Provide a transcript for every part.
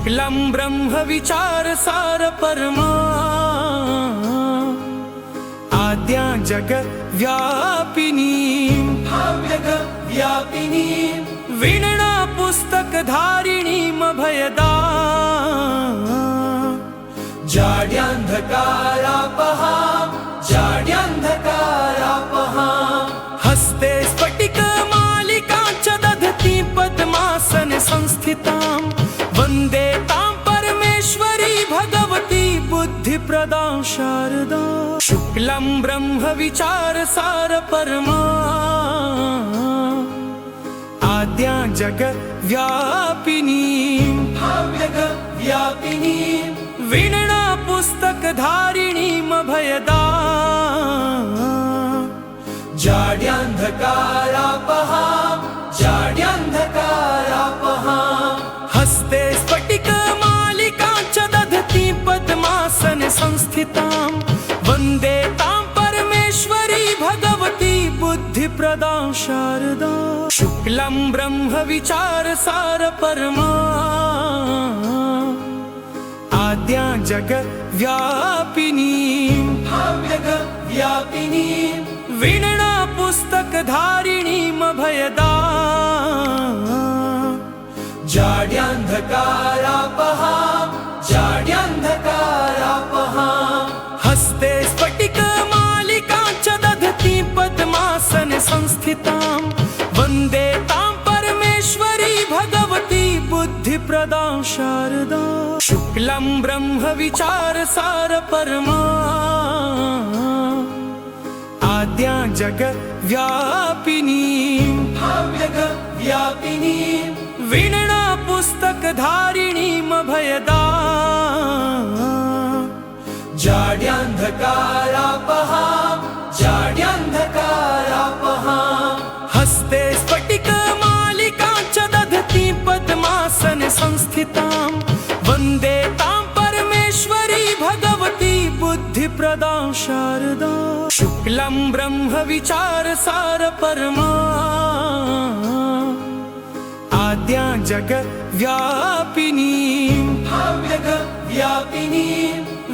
शुक्लं ब्रह्म विचारसार परमा आद्या जगद्व्यापिनीं वीणा पुस्तकधारिणीं अभयदां जाड्यान्धकारापहां हस्ते स्फटिकमालिकां च दधती पद्मासने संस्थितां वन्दे तां परमेश्वरी भगवती बुद्धिप्रदां शारदा। शुक्लं ब्रह्म विचारसार परमा आद्या जगद्व्यापिनीं वीणा पुस्तकधारिणीं अभयदां जाड्यान्धकारापहां हस्ते स्फटिकमालिकां च दधती पद्मासने संस्थितां वन्दे तां परमेश्वरी भगवती बुद्धिप्रदां शारदा। शुक्लं ब्रह्म विचारसार परमा आद्या जगद्व्यापिनीं वीणा पुस्तकधारिणीं अभयदां जाड्यान्धकारापहां हस्ते स्फटिकमालिकां च दधती पद्मासने संस्थितां वन्दे तां परमेश्वरी भगवती बुद्धिप्रदां शारदा। शुक्लं ब्रह्म विचारसार परमा आद्या जगद्व्यापिनीं वीणा पुस्तकधारिणीं अभयदां जाड्यान्धकारापहां हस्ते स्फटिकमालिकां च दधती पद्मासने संस्थितां वन्दे तां परमेश्वरी भगवती बुद्धिप्रदां शारदा। शुक्लं ब्रह्म विचारसार परमा आद्या जगद्व्यापिनीं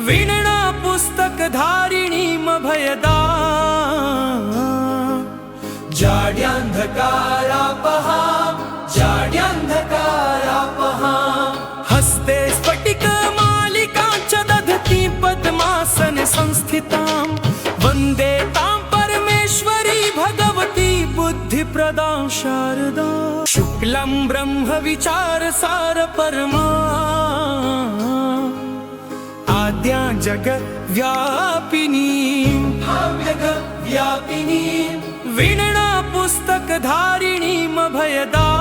वीणा पुस्तकधारिणीं अभयदां जाड्यान्धकारापहां हस्ते स्फटिकमालिकां च दधती पद्मासने संस्थितां वन्दे तां परमेश्वरी भगवती बुद्धिप्रदां शारदा। शुक्लं ब्रह्म विचारसार परमा आद्या जगद्व्यापिनीं वीणा पुस्तकधारिणीं अभयदां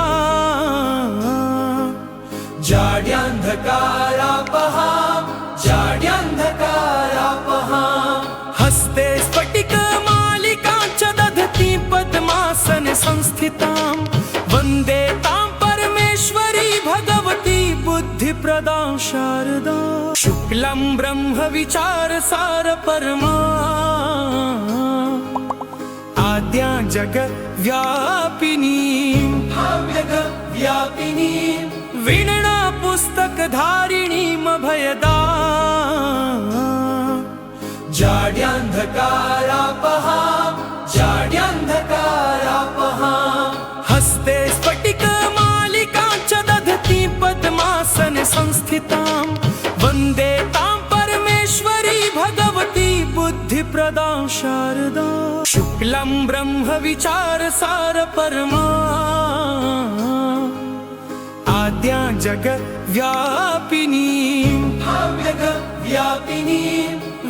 जाड्यान्धकारापहां हस्ते स्फटिकमालिकां च दधती पद्मासने संस्थितां वन्दे तां परमेश्वरी भगवती बुद्धिप्रदां शारदा। शुक्लं ब्रह्म विचारसार परमा आद्या जगद्व्यापिनीं वीणा पुस्तकधारिणीं अभयदां जाड्यान्धकारापहां हस्ते स्फटिकमालिकां च दधती पद्मासने संस्थितां वन्दे तां परमेश्वरी भगवती बुद्धिप्रदां शारदा। शुक्लं ब्रह्म विचारसार परमा आद्या जगद्व्यापिनीं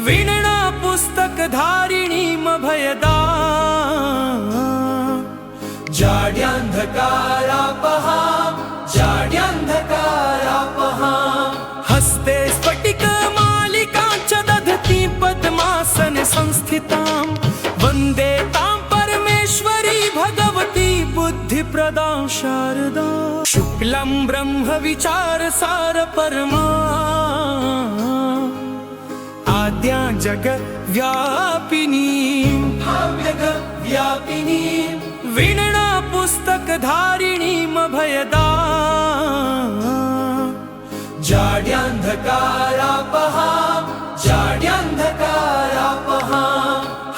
वीणा पुस्तकधारिणीं अभयदां जाड्यान्धकारापहां हस्ते स्फटिकमालिकां च दधती पद्मासने संस्थितां वन्दे तां परमेश्वरी भगवती बुद्धिप्रदां शारदा। शुक्लं ब्रह्म विचारसार परमा आद्या जगद्व्यापिनीं वीणा पुस्तकधारिणीं अभयदां जाड्यान्धकारापहा जाड्यान्धकारापहा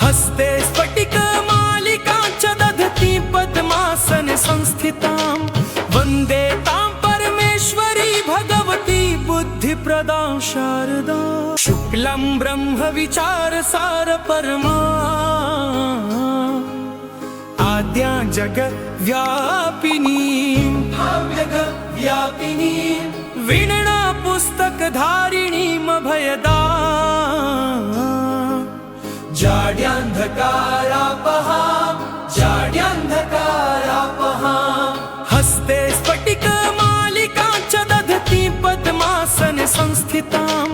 हस्ते स्फटिकमालिकां च दधती पद्मासने संस्थितां वन्दे तां परमेश्वरी भगवती बुद्धिप्रदां शारदा शुक्लं ब्रह्मविचारसारपरमा आद्या जगद्व्यापिनीं व्यापिनीं वीणा पुस्तकधारिणीमभयदा जाड्यान्धकारापहा जाड्यान्धकारापहा हस्ते स्फटिकमालिकां च दधती पद्मासने संस्थितां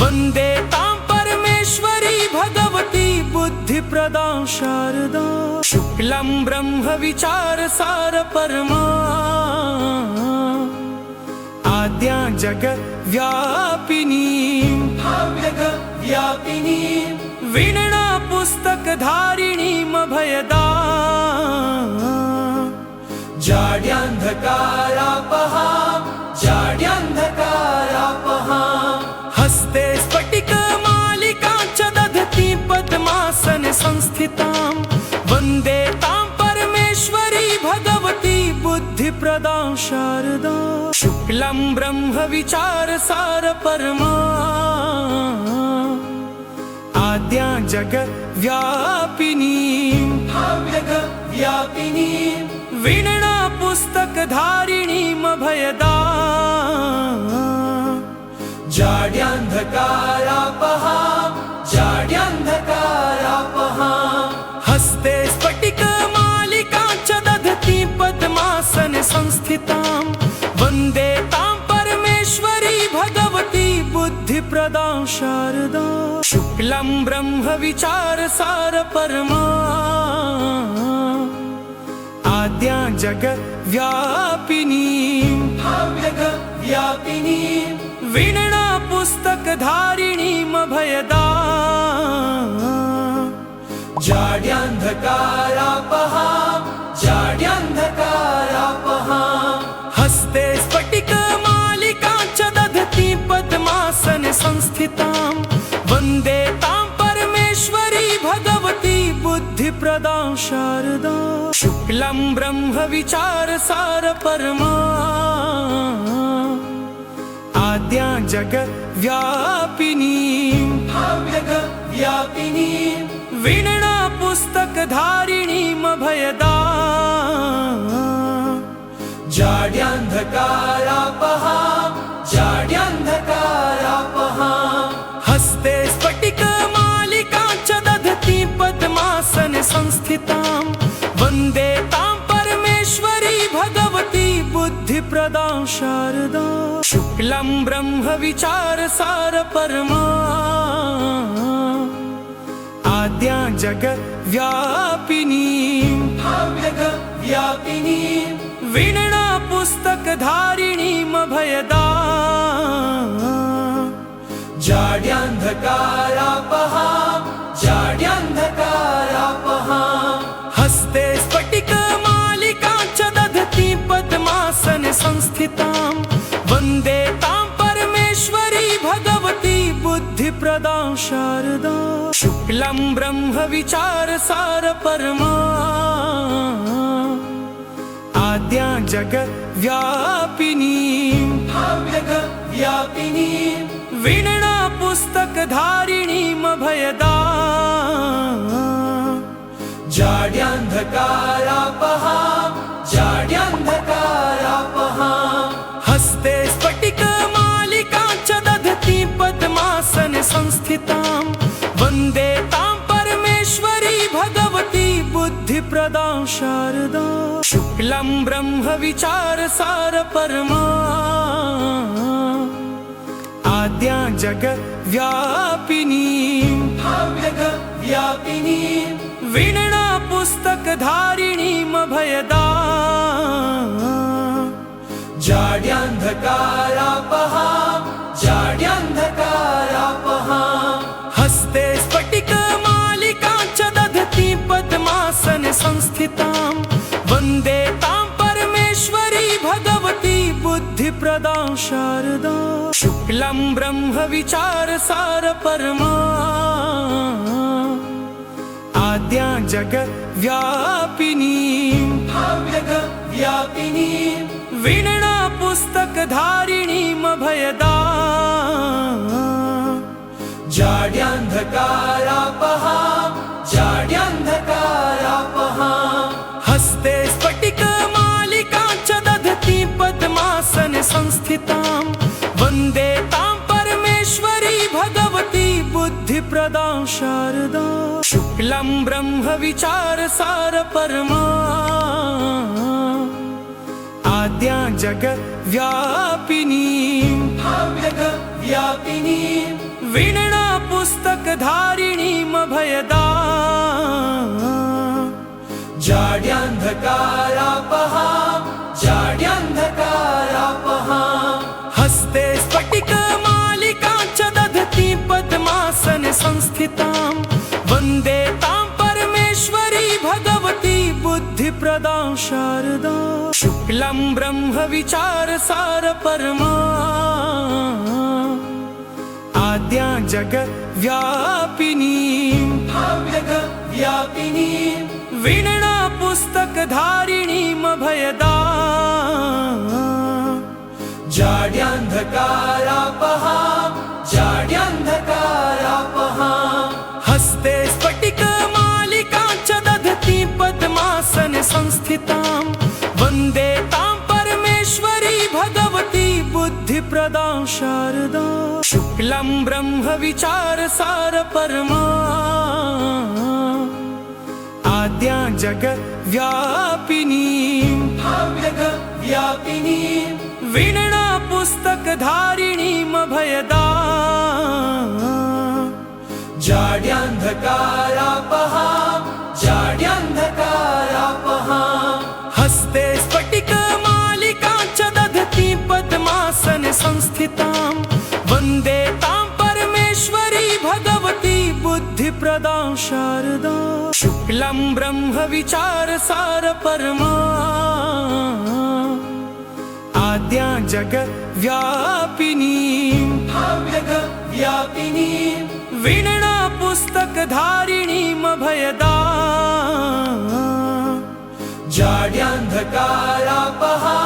वन्दे तां परमेश्वरी भगवती बुद्धिप्रदां शारदा शुक्लं ब्रह्मविचारसारपरमा आद्या जगद्व्यापिनीं व्यापिनीं वीणा पुस्तकधारिणीमभयदा जाड्यान्धकारापहा जाड्यान्धकारापहा हस्ते स्फटिकमालिकां च दधती पद्मासने संस्थितां वन्दे तां परमेश्वरी भगवती बुद्धिप्रदां शारदा शुक्लं ब्रह्मविचारसारपरमा आद्या जगद्व्यापिनीं व्यापिनीं वीणा पुस्तकधारिणीमभयदा जाड्यान्धकारापहा जाड्यान्धकारापहा हस्ते स्फटिकमालिकां च दधती पद्मासने संस्थितां वन्दे तां परमेश्वरी भगवती बुद्धिप्रदां शारदा शुक्लं ब्रह्मविचारसारपरमा आद्या जगद्व्यापिनीं व्यापिनीं वीणा पुस्तकधारिणीमभयदा जाड्यान्धकारापहा जाड्यान्धकारापहा हस्ते स्फटिकमालिकां च दधती पद्मासने संस्थितां वन्दे तां परमेश्वरी भगवती बुद्धिप्रदां शारदा शुक्लं ब्रह्मविचारसारपरमा आद्या जगद्व्यापिनीं व्यापिनीं वीणा पुस्तकधारिणीमभयदा जाड्यान्धकारापहा जाड्यान्धकारापहा हस्ते स्फटिकमालिकां च दधती पद्मासने संस्थितां वन्दे तां परमेश्वरी भगवती बुद्धिप्रदां शारदा शुक्लं ब्रह्मविचारसारपरमा आद्या जगद्व्यापिनीं व्यापिनीं वीणा पुस्तकधारिणीमभयदा जाड्यान्धकारापहा जाड्यान्धकारापहा हस्ते स्फटिकमालिकां च दधती पद्मासने संस्थितां वन्दे तां परमेश्वरी भगवती बुद्धिप्रदां शारदा शुक्लं ब्रह्मविचारसारपरमा आद्या जगद्व्यापिनीं व्यापिनीं वीणा पुस्तकधारिणीमभयदा जाड्यान्धकारापहा जाड्यान्धकारापहा हस्ते स्फटिकमालिकां च दधती पद्मासने संस्थितां वन्दे तां परमेश्वरी भगवती बुद्धिप्रदां शारदा शुक्लं ब्रह्मविचारसारपरमा आद्या जगद्व्यापिनीं व्यापिनीं वीणा पुस्तकधारिणीमभयदा जाड्यान्धकारापहा जाड्यान्धकारापहा हस्ते स्फटिकमालिकां च दधती पद्मासने संस्थितां वन्दे तां परमेश्वरी भगवती बुद्धिप्रदां शारदा शुक्लं ब्रह्म विचारसार परमा आद्या जगद्व्यापिनी व्यापिनी वीणा पुस्तकधारिणीमभयदा जाड्यान्धकारापहा हस्ते स्फटिकमालिकां च दधती पद्मासने संस्थितां वन्दे तां परमेश्वरी भगवती बुद्धिप्रदां शारदा शुक्लं ब्रह्म विचारसार परमा आद्या जगद्व्यापिनी वीणा पुस्तकधारिणीमभयदा जाड्यान्धकारापहा हस्ते स्फटिकमालिकां च दधती पद्मासने संस्थितां वन्दे तां परमेश्वरी भगवती बुद्धिप्रदां शारदा शुक्लं ब्रह्म विचारसार परमा आद्या जगद्व्यापिनी वीणा पुस्तकधारिणीमभयदा जाड्यान्धकारापहा हस्ते स्फटिकमालिकां च दधती पद्मासने संस्थितां वन्दे तां परमेश्वरी भगवती बुद्धिप्रदां शारदा शुक्लं ब्रह्म विचारसार परमा आद्या जगद्व्यापिनी वीणा पुस्तकधारिणीमभयदा जाड्यान्धकारापहा हस्ते स्फटिकमालिकां च दधती पद्मासने संस्थितां वन्दे तां परमेश्वरी भगवती बुद्धिप्रदां शारदा शुक्लं ब्रह्म विचारसार परमा आद्या जगद्व्यापिनी वीणा पुस्तकधारिणीमभयदा जाड्यान्धकारापहा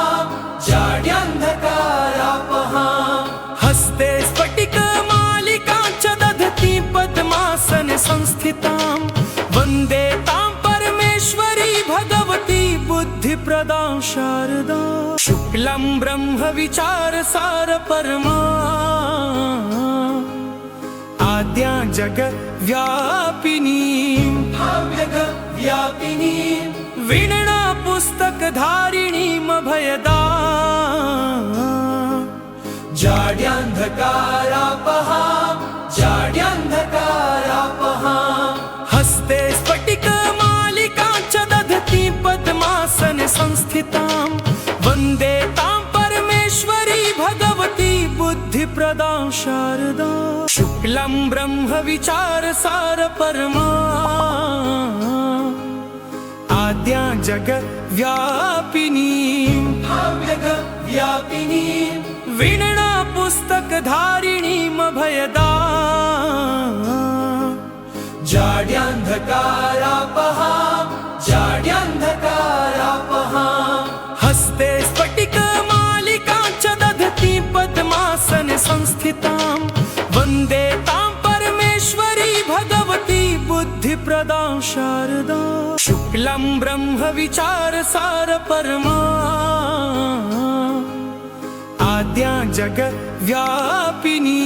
हस्ते स्फटिकमालिकां च दधती पद्मासने संस्थितां वन्दे तां परमेश्वरी भगवती बुद्धिप्रदां शारदा शुक्लं ब्रह्म विचारसार परमा आद्या जगद्व्यापिनी वीणा पुस्तकधारिणीमभयदा जाड्यान्धकारापहा हस्ते स्फटिकमालिकां च दधती पद्मासने संस्थितां वन्दे तां परमेश्वरी भगवती बुद्धिप्रदां शारदा शुक्लं ब्रह्म विचारसार परमा आद्या जगद्व्यापिनी वीणा पुस्तकधारिणीमभयदा जाड्यान्धकारापहा हस्ते स्फटिकमालिकां च दधती पद्मासने संस्थितां वन्दे तां परमेश्वरी भगवती बुद्धिप्रदां शारदा शुक्लं ब्रह्म विचारसार परमा आद्या जगद्व्यापिनी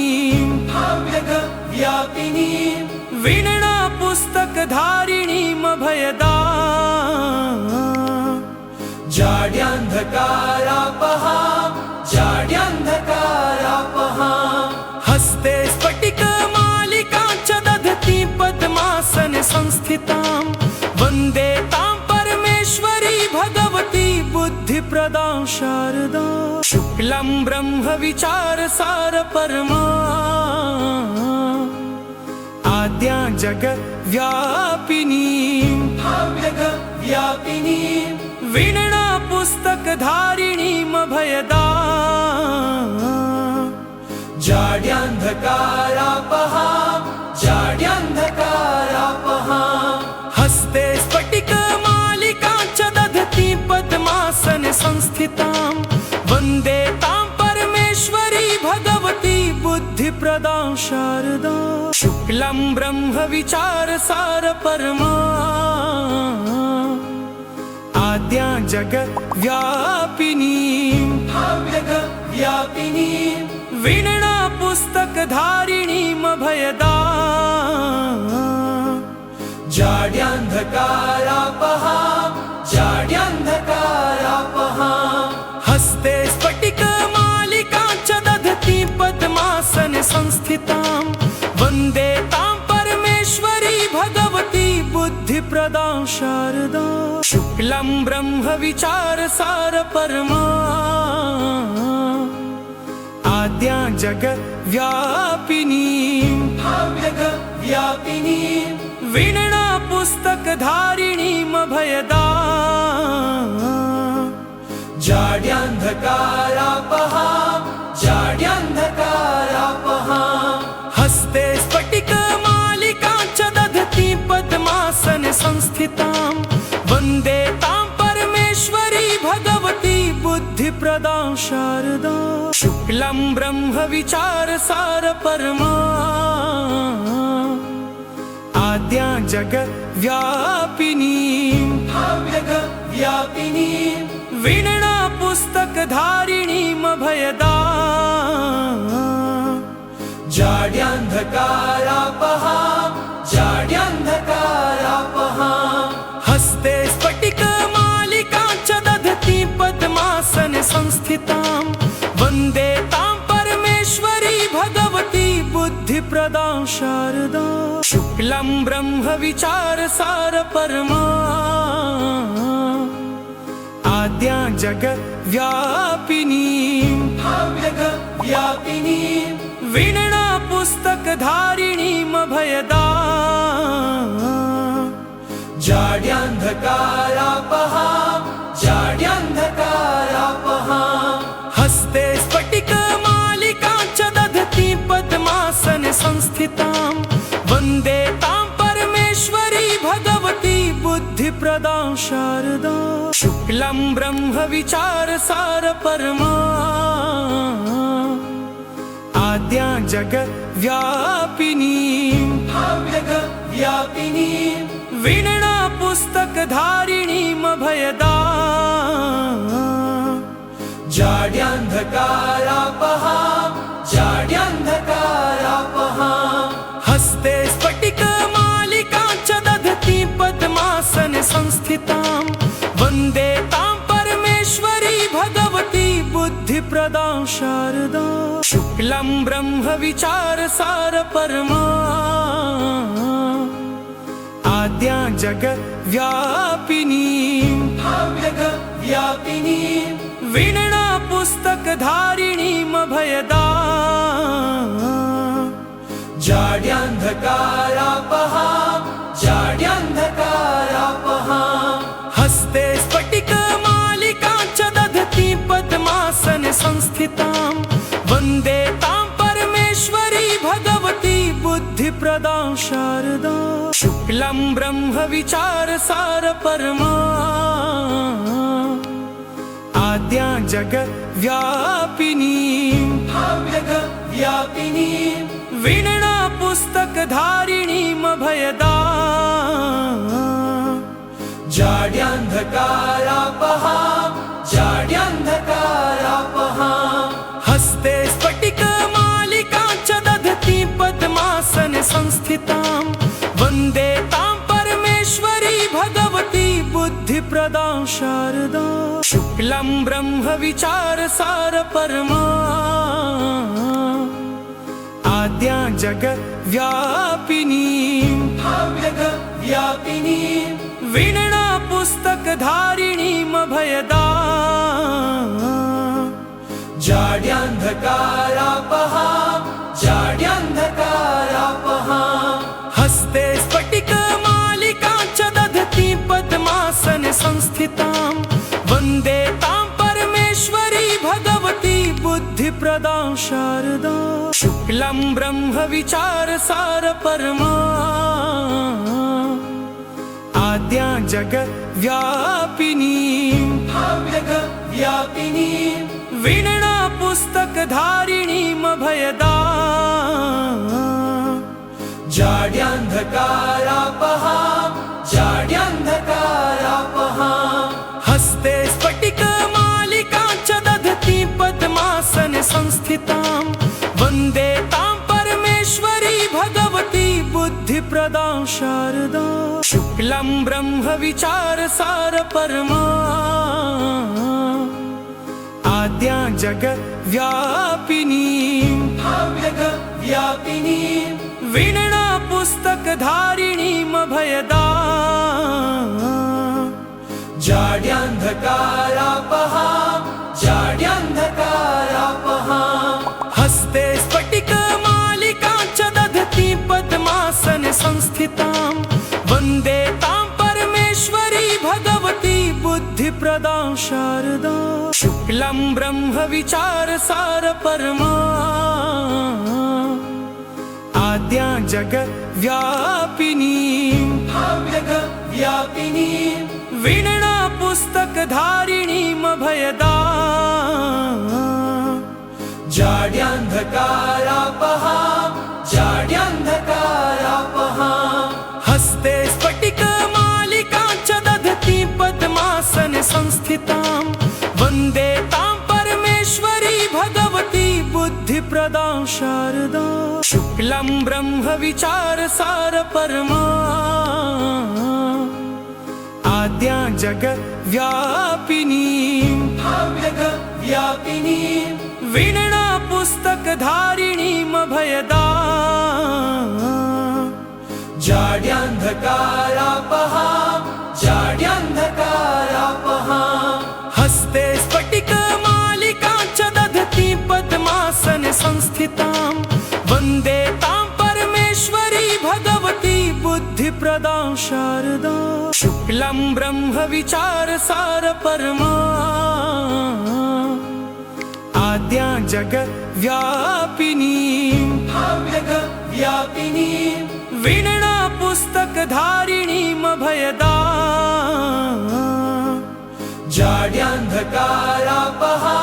वीणा पुस्तकधारिणीमभयदा जाड्यान्धकारापहा हस्ते स्फटिकमालिकां च दधती पद्मासने संस्थितां वन्दे तां परमेश्वरी भगवती बुद्धिप्रदां शारदा शुक्लं ब्रह्म विचारसार परमा आद्या जगद्व्यापिनी वीणा पुस्तकधारिणीमभयदा जाड्यान्धकारापहां जाड्यान्धकारापहां हस्ते स्फटिकमालिकां च दधती पद्मासने संस्थितां वन्दे तां परमेश्वरी भगवती बुद्धिप्रदां शारदा शुक्लं ब्रह्मविचारसारपरमा आद्या जगद्व्यापिनीं व्यापिनीं वीणा पुस्तकधारिणीमभयदां जाड्यान्धकारापहां जाड्यान्धकारापहां हस्ते स्फटिकमालिकां च दधती पद्मासने संस्थितां वन्दे तां परमेश्वरी भगवती बुद्धिप्रदां शारदा शुक्लं ब्रह्मविचारसारपरमा आद्या जगद्व्यापिनीं व्यापिनीं वीणा पुस्तकधारिणीमभयदां जाड्यान्धकारापहां जाड्यान्धकारापहां हस्ते स्फटिकमालिकां च दधती पद्मासने संस्थितां वन्दे तां परमेश्वरी भगवती बुद्धिप्रदां शारदा शुक्लं ब्रह्मविचारसारपरमा आद्या जगद्व्यापिनीं व्यापिनीं वीणा पुस्तकधारिणीमभयदां जाड्यान्धकारापहां जाड्यान्धकारापहां हस्ते स्फटिकमालिकां च दधती पद्मासने संस्थितां वन्दे तां परमेश्वरी भगवती बुद्धिप्रदां शारदा शुक्लं ब्रह्मविचारसारपरमा आद्या जगद्व्यापिनीं व्यापिनीं वीणा पुस्तकधारिणीमभयदां जाड्यान्धकारापहां जाड्यान्धकारापहां हस्ते स्फटिकमालिकां च दधती पद्मासने संस्थितां वन्दे तां परमेश्वरी भगवती बुद्धिप्रदां शारदा शुक्लं ब्रह्मविचारसारपरमा आद्या जगद्व्यापिनीं व्यापिनीं वीणा पुस्तकधारिणीमभयदां जाड्यान्धकारापहां जाड्यान्धकारापहां हस्ते स्फटिकमालिकां च दधती पद्मासने संस्थितां वन्दे तां परमेश्वरी भगवती बुद्धिप्रदां शारदा शुक्लं ब्रह्मविचारसारपरमा आद्या जगद्व्यापिनीं व्यापिनीं वीणा पुस्तकधारिणीमभयदां जाड्यान्धकारापहां जाड्यान्धकारापहां हस्ते स्फटिकमालिकां च दधती पद्मासने संस्थितां वन्दे तां परमेश्वरी भगवती बुद्धिप्रदां शारदा शुक्लं ब्रह्मविचारसारपरमा आद्या जगद्व्यापिनीं व्यापिनीं वीणा पुस्तकधारिणीमभयदां जाड्यान्धकारापहां जाड्यान्धकारापहां हस्ते स्फटिकमालिकां च दधती पद्मासने संस्थितां वन्दे तां परमेश्वरी भगवती बुद्धिप्रदां शारदा शुक्लं ब्रह्मविचारसारपरमा आद्या जगद्व्यापिनीं व्यापिनीं वीणा पुस्तकधारिणीमभयदां जाड्यान्धकारापहां जाड्यान्धकारापहां हस्ते स्फटिकमालिकां च दधती पद्मासने संस्थितां वन्दे तां परमेश्वरी भगवती बुद्धिप्रदां शारदा शुक्लं ब्रह्म विचारसार परमा आद्या जगव्यापिनी वीणा पुस्तकधारिणीमभयदा जाड्यान्धकारापहा हस्ते स्फटिकमालिकां च दधती पद्मासने संस्थितां वन्दे तां परमेश्वरी भगवती बुद्धिप्रदां शारदा शुक्लं ब्रह्म विचारसार परमा आद्या जगव्यापिनी वीणा पुस्तकधारिणीमभयदा जाड्यान्धकारापहा हस्ते स्फटिकमालिकां च दधती पद्मासने संस्थितां वन्दे तां परमेश्वरी भगवती बुद्धिप्रदां शारदा शुक्लं ब्रह्म विचारसार परमा आद्या जगव्यापिनी वीणा पुस्तकधारिणीमभयदा जाड्यान्धकारापहा हस्ते स्फटिकमालिकां च दधती पद्मासने संस्थितां वन्दे तां परमेश्वरी भगवती बुद्धिप्रदां शारदा शुक्लं ब्रह्म विचारसार परमा आद्या जगव्यापिनी वीणा पुस्तकधारिणीमभयदा जाड्यान्धकारापहा हस्ते स्फटिकमालिकां च दधती पद्मासने संस्थितां वन्दे तां परमेश्वरी भगवती बुद्धिप्रदां शारदा शुक्लं ब्रह्म विचारसार परमा आद्या जगव्यापिनी वीणा पुस्तकधारिणीमभयदा जाड्यान्धकारापहा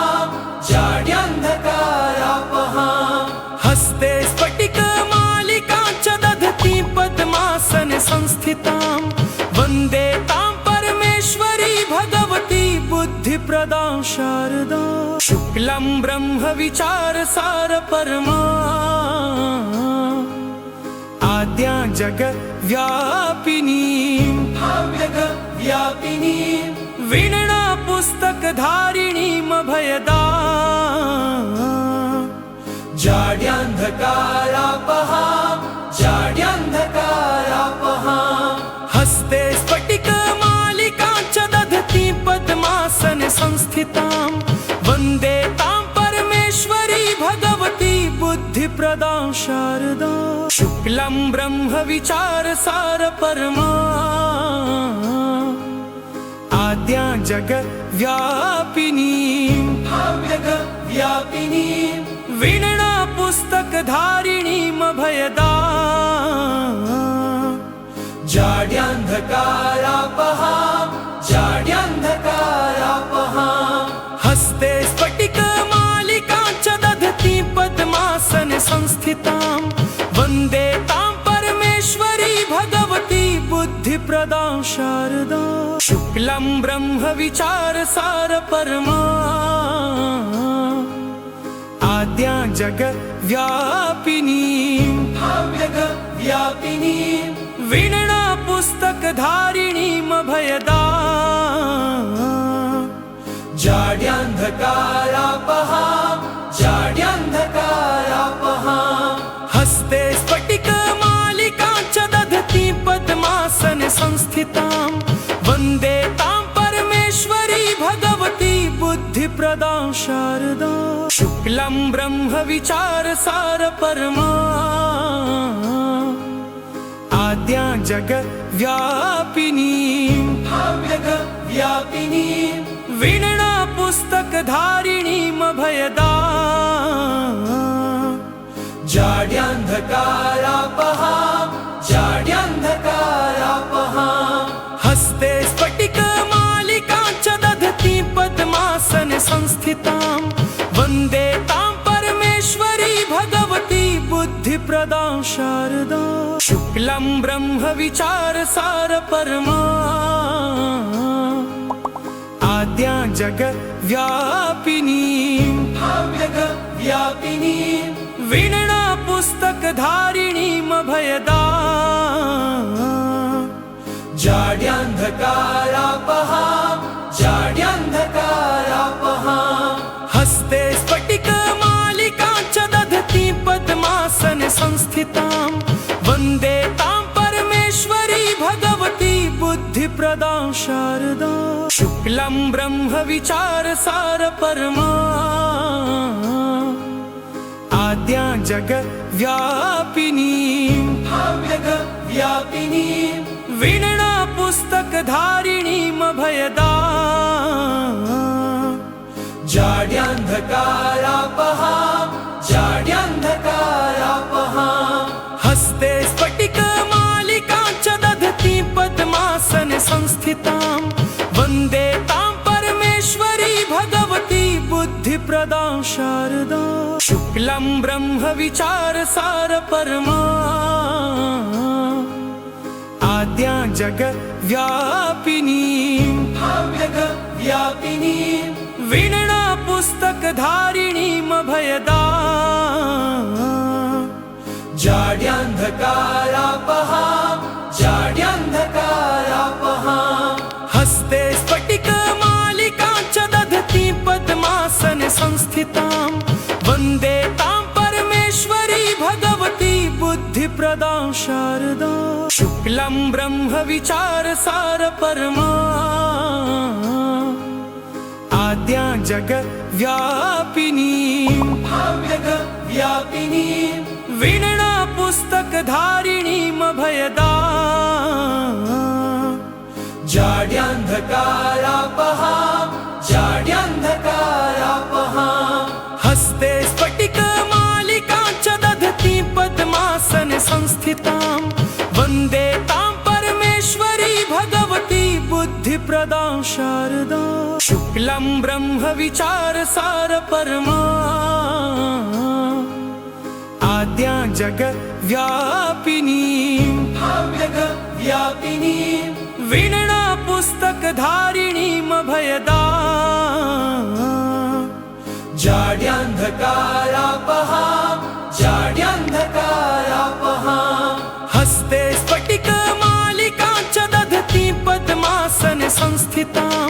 हस्ते स्फटिकमालिकां च दधती पद्मासने संस्थितां वन्दे तां परमेश्वरी भगवती बुद्धिप्रदां शारदा शुक्लं ब्रह्म विचारसार परमा आद्या जगव्यापिनी वीणा पुस्तकधारिणीमभयदा जाड्यान्धकारापहा हस्ते स्फटिकमालिकां च दधती पद्मासने संस्थितां वन्दे तां परमेश्वरी भगवती बुद्धिप्रदां शारदा शुक्लं ब्रह्म विचारसार परमा आद्या जगव्यापिनी वीणा पुस्तकधारिणीमभयदा जाड्यान्धकारापहा हस्ते स्फटिकमालिकां च दधती पद्मासने संस्थितां वन्दे तां परमेश्वरी भगवती बुद्धिप्रदां शारदा शुक्लं ब्रह्म विचारसार परमा आद्या जगव्यापिनी वीणा पुस्तकधारिणीमभयदा जाड्यान्धकारापहा हस्ते स्फटिकमालिकां च दधती पद्मासने संस्थितां वन्दे तां परमेश्वरी भगवती बुद्धिप्रदां शारदा शुक्लं ब्रह्म विचारसार परमा आद्या जगव्यापिनी वीणा पुस्तकधारिणीमभयदा जाड्यान्धकारापहां जाड्यान्धकारापहां हस्ते स्फटिकमालिकां च दधती पद्मासन संस्थितां वन्दे तां परमेश्वरी भगवती बुद्धिप्रदां शारदा शुक्लं ब्रह्म विचारसार परमा आद्या जगद्व्यापिनीं व्यापिनीं वीणा पुस्तकधारिणीमभयदा जाड्यान्धकारापहां जाड्यान्धकारापहां हस्ते स्फटिकमालिकां च दधती पद्मासन संस्थितां वन्दे तां परमेश्वरी भगवती बुद्धिप्रदां शारदा शुक्लं ब्रह्म विचारसार परमा आद्या जगद्व्यापिनीं व्यापिनीं वीणा पुस्तकधारिणीमभयदा जाड्यान्धकारापहां जाड्यान्धकारापहां हस्ते स्फटिकमालिकां च दधती पद्मासन संस्थितां वन्दे तां परमेश्वरी भगवती बुद्धिप्रदां शारदा शुक्लं ब्रह्म विचारसार परमा आद्या जगद्व्यापिनीं व्यापिनीं वीणा पुस्तकधारिणीमभयदा जाड्यान्धकारापहां जाड्यान्धकारापहां हस्ते स्फटिकमालिकां च दधती पद्मासन संस्थितां वन्दे तां परमेश्वरी भगवती बुद्धिप्रदां शारदा शुक्लं ब्रह्म विचारसार परमा आद्या जगद्व्यापिनीं व्यापिनीं वीणा पुस्तकधारिणीमभयदा जाड्यान्धकारापहां जाड्यान्धकारापहां हस्ते स्फटिकमालिकां च दधती पद्मासन संस्थितां वन्दे तां परमेश्वरी भगवती बुद्धिप्रदां शारदा शुक्लं ब्रह्म विचारसार परमा आद्या जगद्व्यापिनीं व्यापिनीं वीणा पुस्तकधारिणीमभयदा जाड्यान्धकारापहां जाड्यान्धकारापहां हस्ते स्फटिकमालिकां च दधती पद्मासन संस्थितां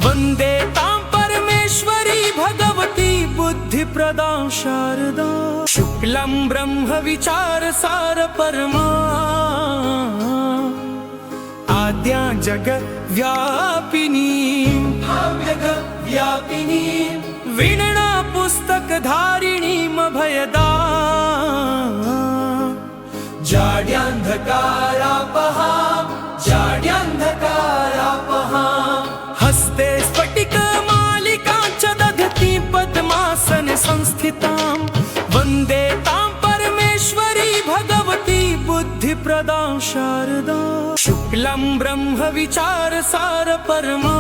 वन्दे तां परमेश्वरी भगवती बुद्धिप्रदां शारदा शुक्लं ब्रह्म विचारसार परमा आद्या जगद्व्यापिनीं व्यापिनीं वीणा पुस्तकधारिणीमभयदा जाड्यान्धकारापहां जाड्यान्धकारापहां हस्ते स्फटिकमालिकां च दधती पद्मासन संस्थितां वन्दे तां परमेश्वरी भगवती बुद्धिप्रदां शारदा शुक्लं ब्रह्म विचारसार परमा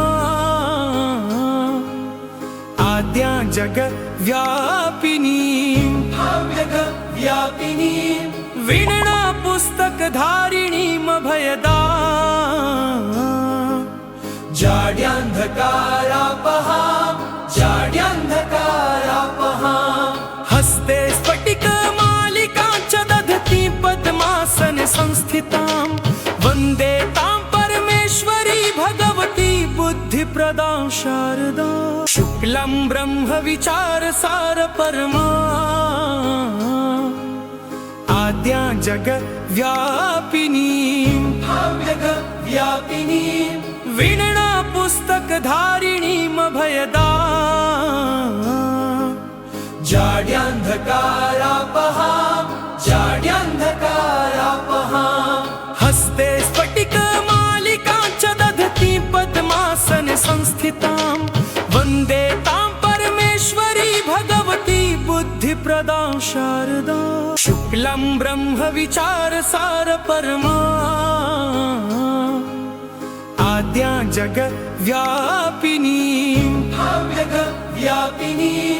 आद्या जगद्व्यापिनीं व्यापिनीं वीणा पुस्तकधारिणीमभयदा जाड्यान्धकारापहां जाड्यान्धकारापहां हस्ते स्फटिकमालिकां च दधती पद्मासन संस्थितां वन्दे तां परमेश्वरी भगवती बुद्धिप्रदां शारदा शुक्लं ब्रह्म विचारसार परमा आद्या जगद्व्यापिनीं व्यापिनीं वीणा पुस्तकधारिणीमभयदा जाड्यान्धकारापहां जाड्यान्धकारापहां हस्ते स्फटिकमालिकां च दधती पद्मासन संस्थितां वन्दे तां परमेश्वरी भगवती बुद्धिप्रदां शारदा शुक्लं ब्रह्म विचारसार परमा आद्या जगद्व्यापिनीं व्यापिनीं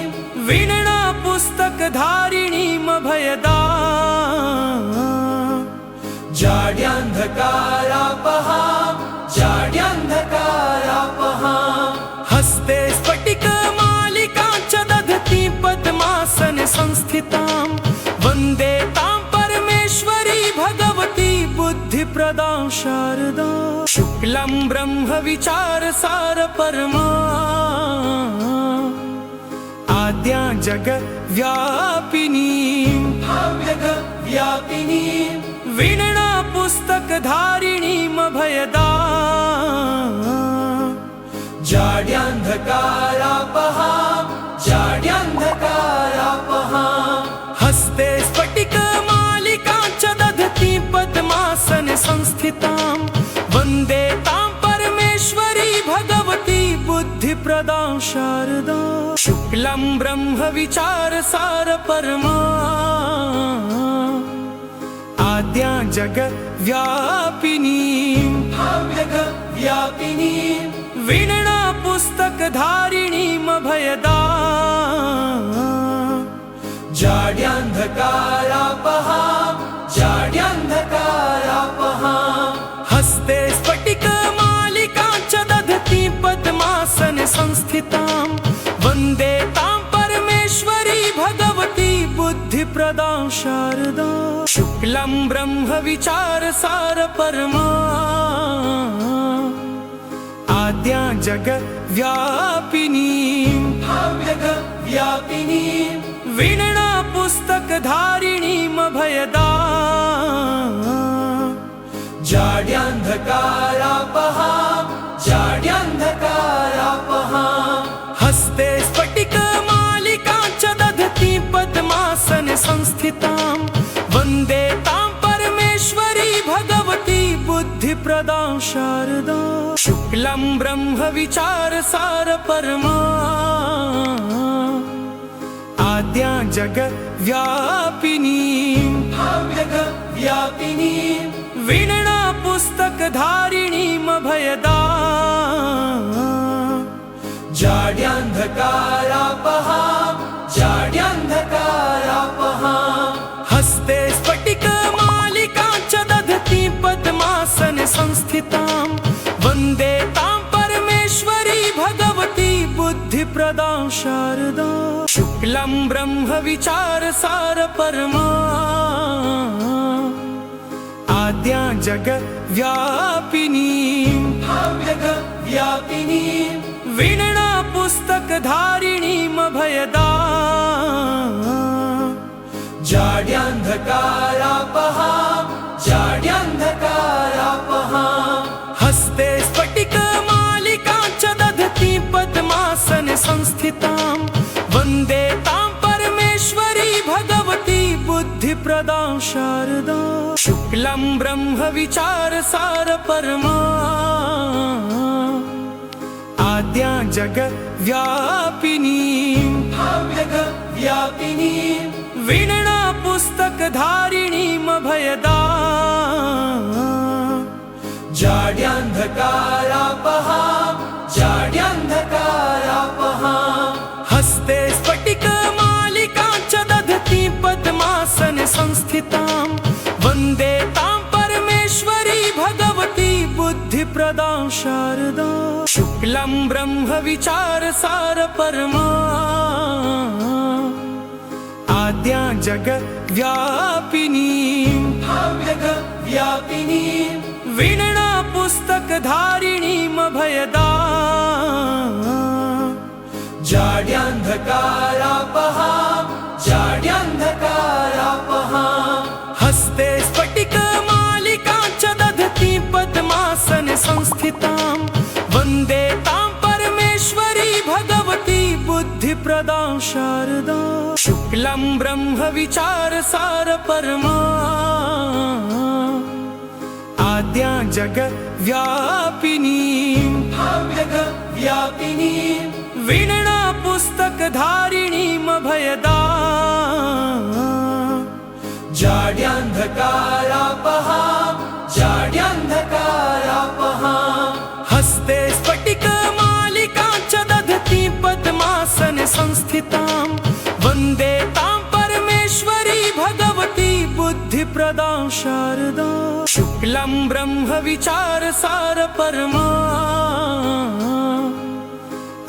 वीणा पुस्तकधारिणीमभयदा जाड्यान्धकारापहां हस्ते स्फटिकमालिकां च दधती पद्मासन संस्थितां वन्दे तां परमेश्वरी भगवती बुद्धिप्रदां शारदा शुक्लं ब्रह्म विचारसार परमा आद्या जगद्व्यापिनीं वीणा पुस्तकधारिणीमभयदा जाड्यान्धकारापहां हस्ते स्फटिकमालिकां च दधती पद्मासन संस्थितां वन्दे तां परमेश्वरी भगवती बुद्धिप्रदां शारदा शुक्लं ब्रह्म विचारसार परमा आद्या जगद्व्यापिनीं वीणा पुस्तकधारिणीमभयदा जाड्यान्धकारापहां हस्ते स्फटिकमालिकां च दधती पद्मासन संस्थितां वन्दे तां परमेश्वरी भगवती बुद्धिप्रदां शारदा शुक्लं ब्रह्म विचारसार परमा आद्या जगद्व्यापिनीं वीणा पुस्तकधारिणीमभयदा जाड्यान्धकारापहां हस्ते स्फटिकमालिकां च दधती पद्मासन संस्थितां वन्दे तां परमेश्वरी भगवती बुद्धिप्रदां शारदा शुक्लं ब्रह्म विचारसार परमा आद्या जगद्व्यापिनीं वीणा पुस्तकधारिणीमभयदा जाड्यान्धकारापहां हस्ते स्फटिकमालिकां च दधती पद्मासन संस्थितां वन्दे तां परमेश्वरी भगवती बुद्धिप्रदां शारदा शुक्लं ब्रह्म विचारसार परमा आद्या जगद्व्यापिनीं वीणा पुस्तकधारिणीमभयदा जाड्यान्धकारापहां हस्ते स्फटिकमालिकां च दधती पद्मासन संस्थितां वन्दे तां परमेश्वरी भगवती बुद्धिप्रदां शारदा शुक्लं ब्रह्म विचारसार परमा आद्या जगद्व्यापिनीं वीणा पुस्तकधारिणीमभयदा जाड्यान्धकारापहां हस्ते स्फटिकमालिकां च दधती पद्मासन संस्थितां वन्दे तां परमेश्वरी भगवती बुद्धिप्रदां शारदा शुक्लं ब्रह्म विचारसार परमा आद्या जगद्व्यापिनीं वीणा पुस्तकधारिणीमभयदा जाड्यान्धकारापहां हस्ते स्फटिकमालिकां च दधती पद्मासन संस्थितां वन्दे तां परमेश्वरी भगवती बुद्धिप्रदां शारदा शुक्लं ब्रह्म विचारसार परमा आद्या जगद्व्यापिनीं वीणा पुस्तकधारिणीमभयदा जाड्यान्धकारापहां जाड्यान्धकारापहां हस्ते स्फटिकमालिकां च दधती पद्मासन संस्थितां वन्दे तां परमेश्वरी भगवती बुद्धिप्रदां शारदा शुक्लं ब्रह्म विचारसार परमा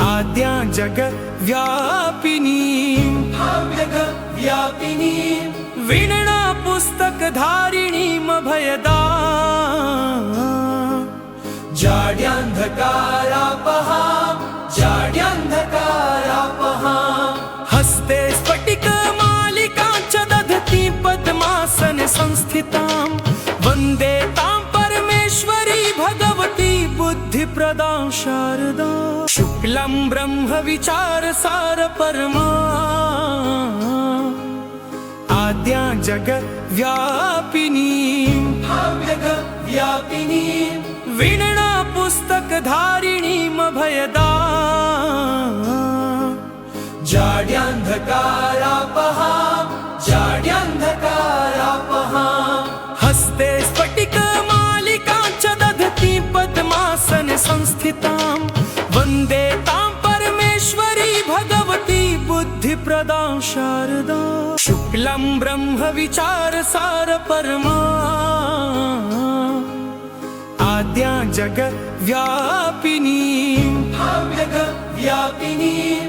आद्या जगद्व्यापिनीं व्यापिनीं वीणा पुस्तकधारिणीमभयदा जाड्यान्धकारापहां जाड्यान्धकारापहां हस्ते स्फटिकमालिकां च दधती पद्मासन संस्थितां वन्दे तां परमेश्वरी भगवती बुद्धिप्रदां शारदा शुक्लं ब्रह्म विचारसार परमा आद्या जगद्व्यापिनीं व्यापिनीं वीणा पुस्तकधारिणीमभयदा जाड्यान्धकारापहां जाड्यान्धकारापहां हस्ते स्फटिकमालिकां च दधती पद्मासन संस्थितां वन्दे तां परमेश्वरी भगवती बुद्धिप्रदां शारदा शुक्लं ब्रह्म विचारसार परमा आद्या जगद्व्यापिनीं व्यापिनीं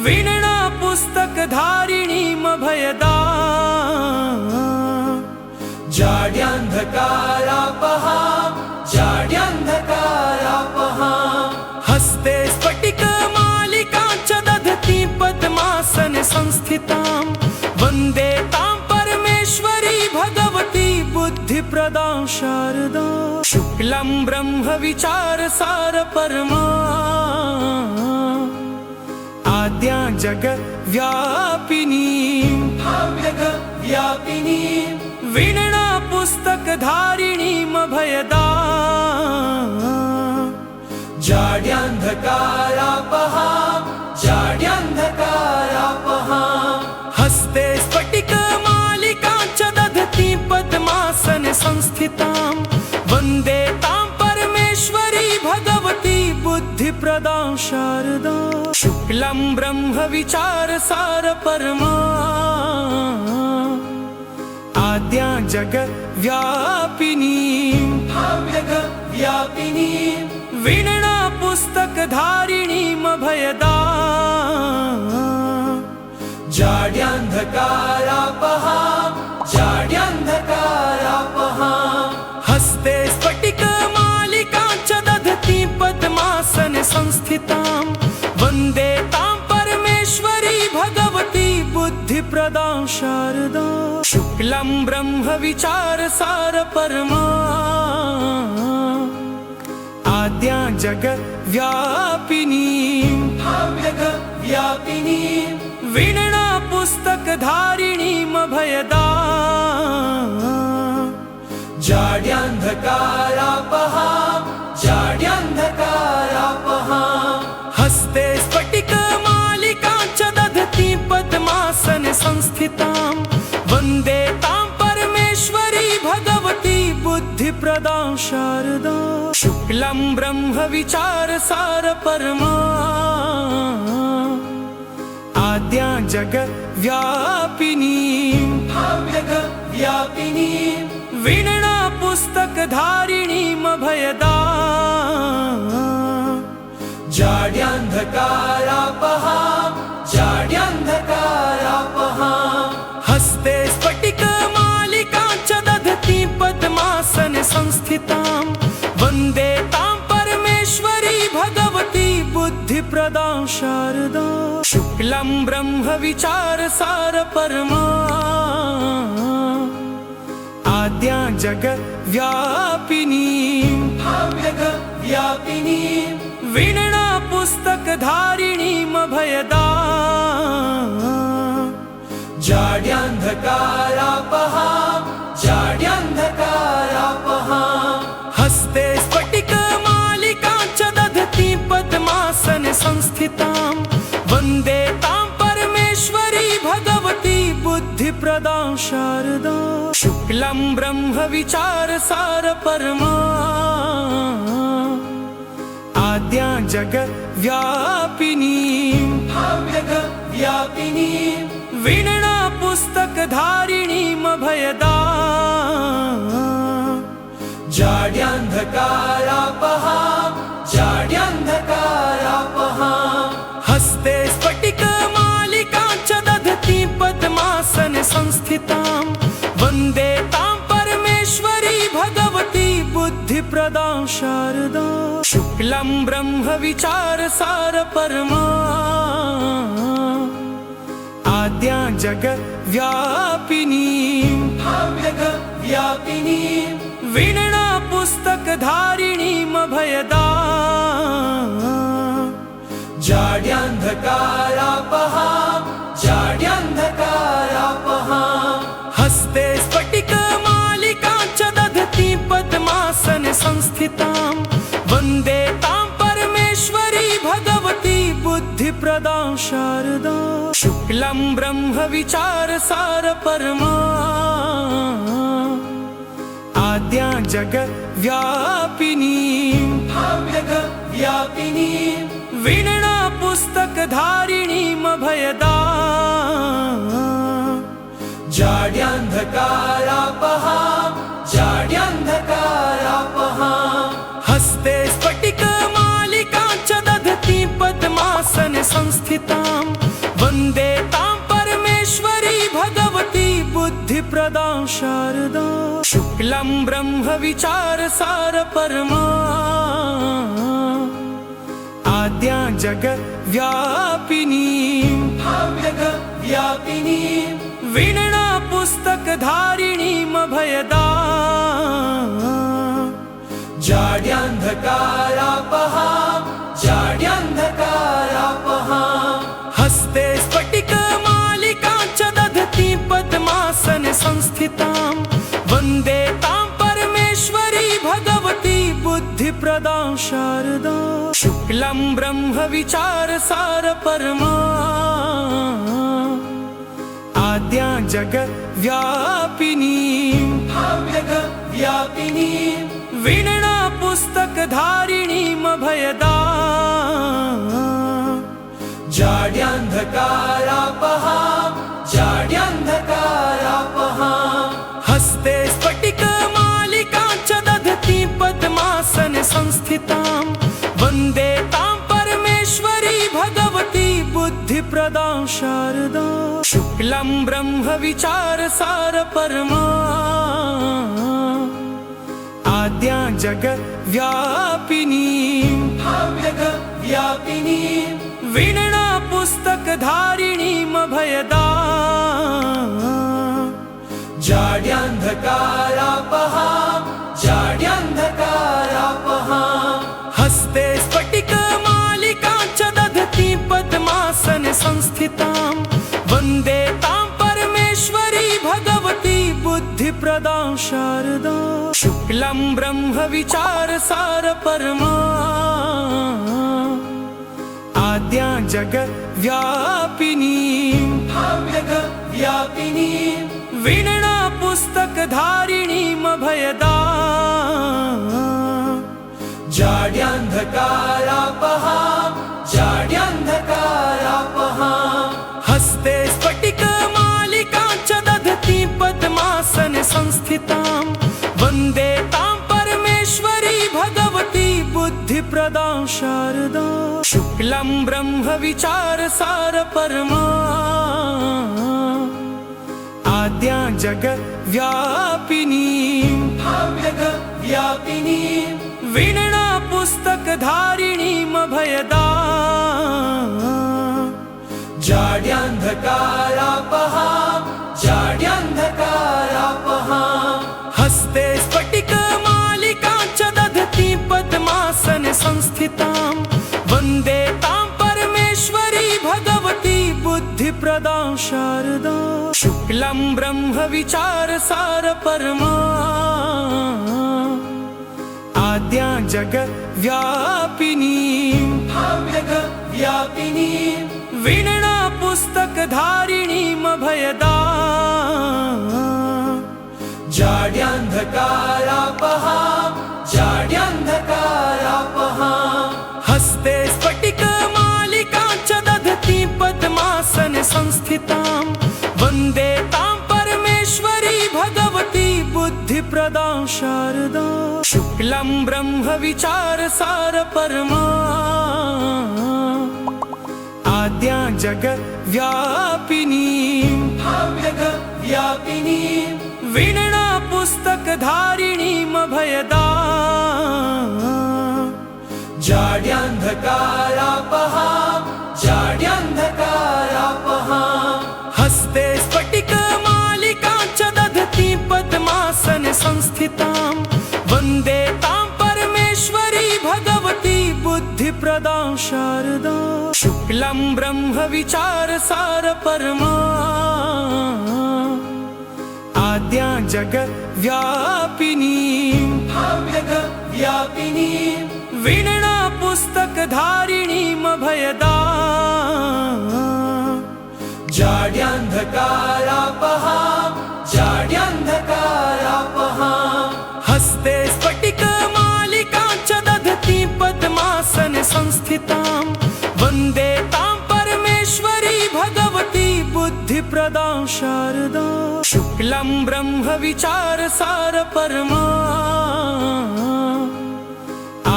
वीणा पुस्तकधारिणीमभयदा जाड्यान्धकारापहां जाड्यान्धकारापहां हस्ते स्फटिकमालिकां च दधती पद्मासन संस्थितां वन्दे तां परमेश्वरी भगवती बुद्धिप्रदां शारदा शुक्लं ब्रह्म विचारसार परमा आद्या जगद्व्यापिनीं व्यापिनीं वीणा पुस्तकधारिणीमभयदा जाड्यान्धकारापहां जाड्यान्धकारापहां हस्ते स्फटिकमालिकां च दधती पद्मासन संस्थितां वन्दे तां परमेश्वरी भगवती बुद्धिप्रदां शारदा शुक्लं ब्रह्म विचारसार परमा आद्या जगद्व्यापिनीं व्यापिनीं वीणा पुस्तकधारिणीमभयदा जाड्यान्धकारापहां जाड्यान्धकारापहां हस्ते स्फटिकमालिकां च दधती पद्मासन संस्थितां वन्दे तां परमेश्वरी भगवती बुद्धिप्रदां शारदा शुक्लं ब्रह्म विचारसार परमा आद्या जगद्व्यापिनीं व्यापिनीं वीणा पुस्तकधारिणीमभयदा जाड्यान्धकारापहां जाड्यान्धकारापहां हस्ते स्फटिकमालिकां च दधती पद्मासन संस्थितां वन्दे तां परमेश्वरी भगवती बुद्धिप्रदां शारदा शुक्लं ब्रह्म विचारसार परमा आद्या जगद्व्यापिनीं व्यापिनीं वीणा पुस्तकधारिणीमभयदा जाड्यान्धकारापहां जाड्यान्धकारापहां हस्ते स्फटिकमालिकां च दधती पद्मासन संस्थितां वन्दे तां परमेश्वरी भगवती बुद्धिप्रदां शारदा शुक्लं ब्रह्म विचारसार परमा आद्या जगद्व्यापिनीं व्यापिनीं वीणा पुस्तकधारिणीमभयदा जाड्यान्धकारापहां जाड्यान्धकारापहां हस्ते स्फटिकमालिकां च दधती पद्मासन संस्थितां वन्दे तां परमेश्वरी भगवती बुद्धिप्रदां शारदा शुक्लं ब्रह्म विचारसार परमा आद्या जगद्व्यापिनीं व्यापिनीं वीणा पुस्तकधारिणीमभयदा जाड्यान्धकारापहां हस्ते स्फटिकमालिकां च दधती पद्मासन संस्थितां वन्दे तां परमेश्वरी भगवती बुद्धिप्रदां शारदा शुक्लं ब्रह्म विचारसार परमा आद्या जगद्व्यापिनीं वीणा पुस्तकधारिणीमभयदा जाड्यान्धकारापहां हस्ते स्फटिकमालिकां च दधती पद्मासन संस्थितां वन्दे तां परमेश्वरी भगवती बुद्धिप्रदां शारदा शुक्लं ब्रह्म विचारसार परमा आद्या जगद्व्यापिनीं वीणा पुस्तकधारिणीमभयदा जाड्यान्धकारापहां हस्ते स्फटिकमालिकां च दधती पद्मासन संस्थितां वन्दे तां परमेश्वरी भगवती बुद्धिप्रदां शारदा शुक्लं ब्रह्म विचारसार परमा आद्या जगद्व्यापिनीं वीणा पुस्तकधारिणीमभयदा जाड्यान्धकारापहां हस्ते स्फटिकमालिकां च दधती पद्मासन संस्थितां वन्दे तां परमेश्वरी भगवती बुद्धिप्रदां शारदा शुक्लं ब्रह्म विचारसार परमा आद्या जगद्व्यापिनीं वीणा पुस्तकधारिणीमभयदा जाड्यान्धकारापहां हस्ते स्फटिकमालिकां च दधती पद्मासन संस्थितां वन्दे तां परमेश्वरी भगवती बुद्धिप्रदां शारदा शुक्लं ब्रह्म विचारसार परमा आद्या जगद्व्यापिनीं वीणा पुस्तकधारिणीमभयदा जाड्यान्धकारापहां हस्ते स्फटिकमालिकां च दधती पद्मासन संस्थितां वन्दे तां परमेश्वरी भगवती बुद्धिप्रदां शारदा शुक्लं ब्रह्म विचारसार परमा आद्या जगद्व्यापिनीं वीणा पुस्तकधारिणीमभयदा जाड्यान्धकारापहां हस्ते स्फटिकमालिकां च दधती पद्मासन संस्थितां वन्दे तां परमेश्वरी भगवती बुद्धिप्रदां शारदा शुक्लं ब्रह्म विचारसार परमा आद्या जगद्व्यापिनीं वीणा पुस्तकधारिणीमभयदा जाड्यान्धकारापहां हस्ते स्फटिकमालिकां च दधती पद्मासन संस्थितां वन्दे तां परमेश्वरी भगवती बुद्धिप्रदां शारदा शुक्लं ब्रह्म विचारसार परमा आद्या जगद्व्यापिनीं वीणा पुस्तकधारिणीमभयदा जाड्यान्धकारापहां जाड्यान्धकारापहां हस्ते स्फटिकमालिकां च दधती पद्मासन संस्थितां वन्दे तां परमेश्वरी भगवती बुद्धिप्रदां शारदा शुक्लं ब्रह्म विचारसार परमा आद्या जगद्व्यापिनीं व्यापिनीं वीणा पुस्तकधारिणीमभयदां जाड्यान्धकारापहां जाड्यान्धकारापहां हस्ते स्फटिकमालिकां च दधती पद्मासन संस्थितां वन्दे तां परमेश्वरी भगवती बुद्धिप्रदां शारदा शुक्लं ब्रह्म विचारसार परमा आद्या जगद्व्यापिनीं व्यापिनीं वीणा पुस्तकधारिणीमभयदां जाड्यान्धकारापहां जाड्यान्धकारापहां हस्ते स्फटिकमालिकां च दधती पद्मासन संस्थितां वन्दे तां परमेश्वरी भगवती बुद्धिप्रदां शारदा शुक्लं ब्रह्म विचारसार परमा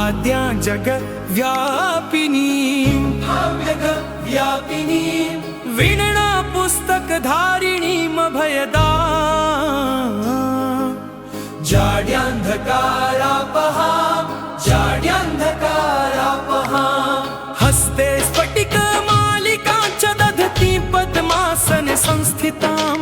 आद्या जगद्व्यापिनीं व्यापिनीं वीणा पुस्तकधारिणीमभयदां जाड्यान्धकारापहां जाड्यान्धकारापहां हस्ते स्फटिकमालिकां च दधती पद्मासन संस्थितां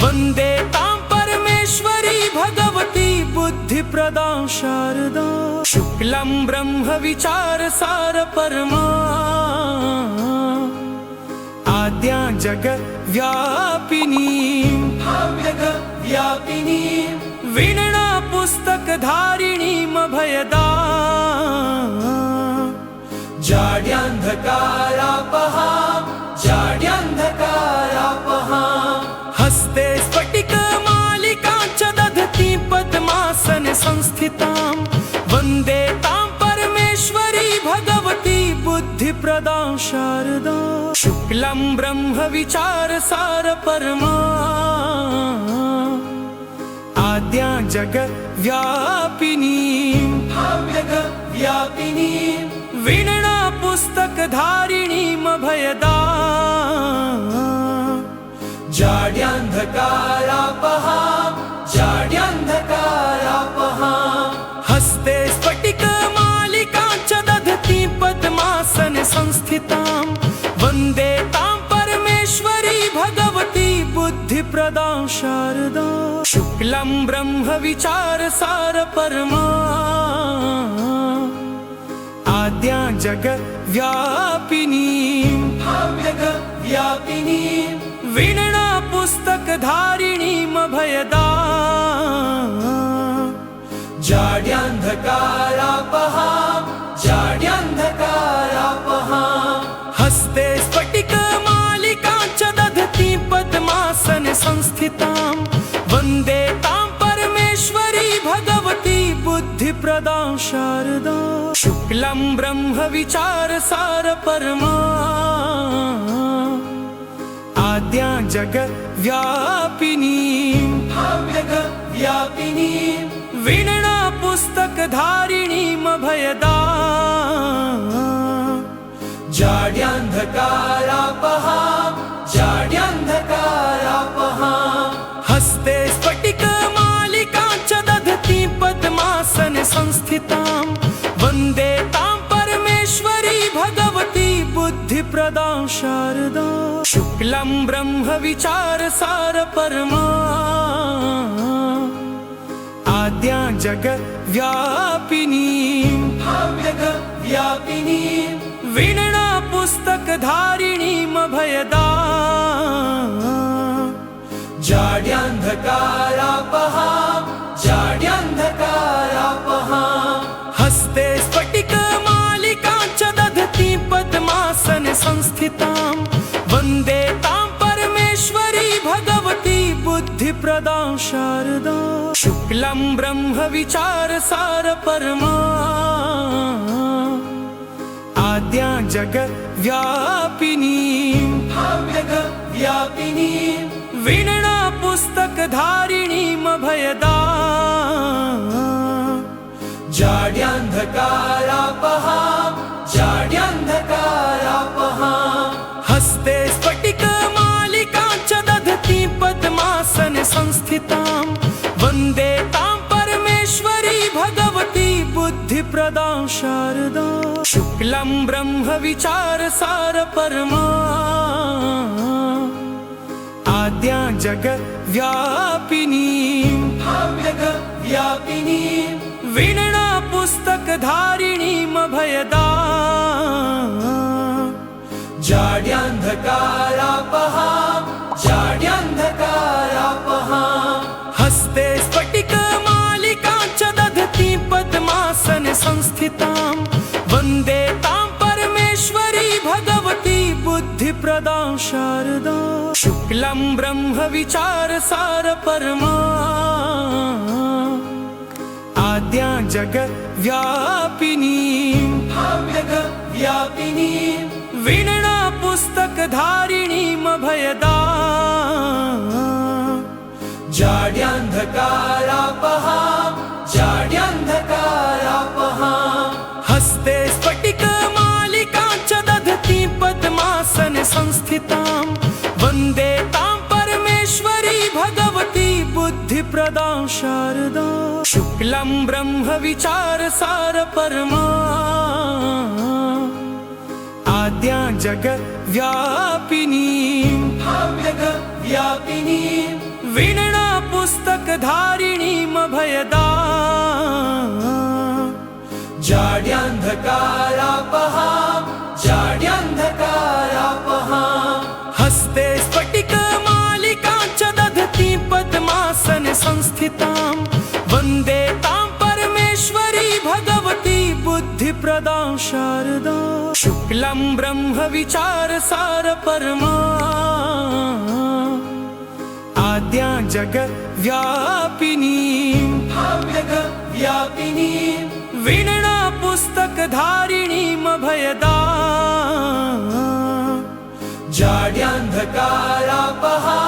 वन्दे तां परमेश्वरी भगवती बुद्धिप्रदां शारदा शुक्लं ब्रह्म विचारसार परमा आद्या जगद्व्यापिनीं व्यापिनीं वीणा पुस्तकधारिणीमभयदां जाड्यान्धकारापहां जाड्यान्धकारापहां हस्ते स्फटिकमालिकां च दधती पद्मासन संस्थितां वन्दे तां परमेश्वरी भगवती बुद्धिप्रदां शारदा शुक्लं ब्रह्म विचारसार परमा आद्या जगद्व्यापिनीं व्यापिनीं वीणा पुस्तकधारिणीमभयदां जाड्यान्धकारापहां जाड्यान्धकारापहां हस्ते स्फटिकमालिकां च दधती पद्मासन संस्थितां वन्दे तां परमेश्वरी भगवती बुद्धिप्रदां शारदा शुक्लं ब्रह्म विचारसार परमा आद्या जगद्व्यापिनीं व्यापिनीं वीणा पुस्तकधारिणीमभयदां जाड्यान्धकारापहां जाड्यान्धकारापहां हस्ते स्फटिकमालिकां च दधती पद्मासन संस्थितां वन्दे तां परमेश्वरी भगवती बुद्धिप्रदां शारदा शुक्लं ब्रह्म विचारसार परमा आद्या जगद्व्यापिनीं व्यापिनीं वीणा पुस्तकधारिणीमभयदां जाड्यान्धकारापहां जाड्यान्धकारापहां हस्ते स्फटिकमालिकां च दधती पद्मासन संस्थितां वन्दे तां परमेश्वरी भगवती बुद्धिप्रदां शारदा शुक्लं ब्रह्म विचारसार परमा आद्या जगद्व्यापिनीं व्यापिनीं वीणा पुस्तकधारिणीमभयदां जाड्यान्धकारापहां जाड्यान्धकारापहां हस्ते स्फटिकमालिकां च दधती पद्मासन संस्थितां वन्दे तां परमेश्वरी भगवती बुद्धिप्रदां शारदा शुक्लं ब्रह्म विचारसार परमा आद्या जगद्व्यापिनी वीणा पुस्तकधारिणीमभयदा जाड्यान्धकारापहा हस्ते स्फटिकमालिकां च दधती पद्मासन संस्थितां वन्दे तां परमेश्वरी भगवती बुद्धिप्रदां शारदा शुक्लं ब्रह्म विचारसार परमा आद्या जगद्व्यापिनी वीणा पुस्तकधारिणीमभयदा जाड्यान्धकारापहा हस्ते स्फटिकमालिकां च दधती पद्मासन संस्थितां वन्दे तां परमेश्वरी भगवती बुद्धिप्रदां शारदा शुक्लं ब्रह्म विचारसार परमा आद्या जगद्व्यापिनी वीणा पुस्तकधारिणीमभयदा जाड्यान्धकारापहा हस्ते स्फटिकमालिकां च दधती पद्मासन संस्थितां वन्दे तां परमेश्वरी भगवती बुद्धिप्रदां शारदा शुक्लं ब्रह्म विचारसार परमा आद्या जगद्व्यापिनी वीणा पुस्तकधारिणीमभयदा जाड्यान्धकारापहा हस्ते स्फटिकमालिकां च दधती पद्मासन संस्थितां वन्दे तां परमेश्वरी भगवती बुद्धिप्रदां शारदा शुक्लं ब्रह्म विचारसार परमा आद्या जगद्व्यापिनी वीणा पुस्तकधारिणीमभयदा जाड्यान्धकारापहा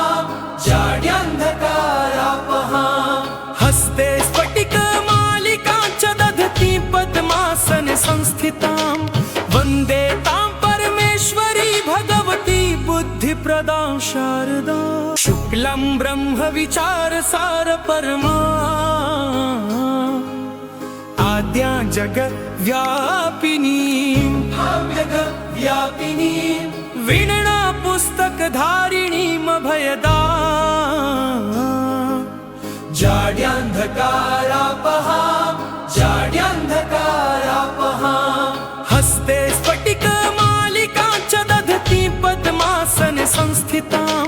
हस्ते स्फटिकमालिकां च दधती पद्मासन संस्थितां वन्दे तां परमेश्वरी भगवती बुद्धिप्रदां शारदा शुक्लं ब्रह्म विचारसार परमा आद्या जगद्व्यापिनी वीणा पुस्तकधारिणीमभयदा जाड्यान्धकारापहा हस्ते स्फटिकमालिकां च दधती पद्मासन संस्थितां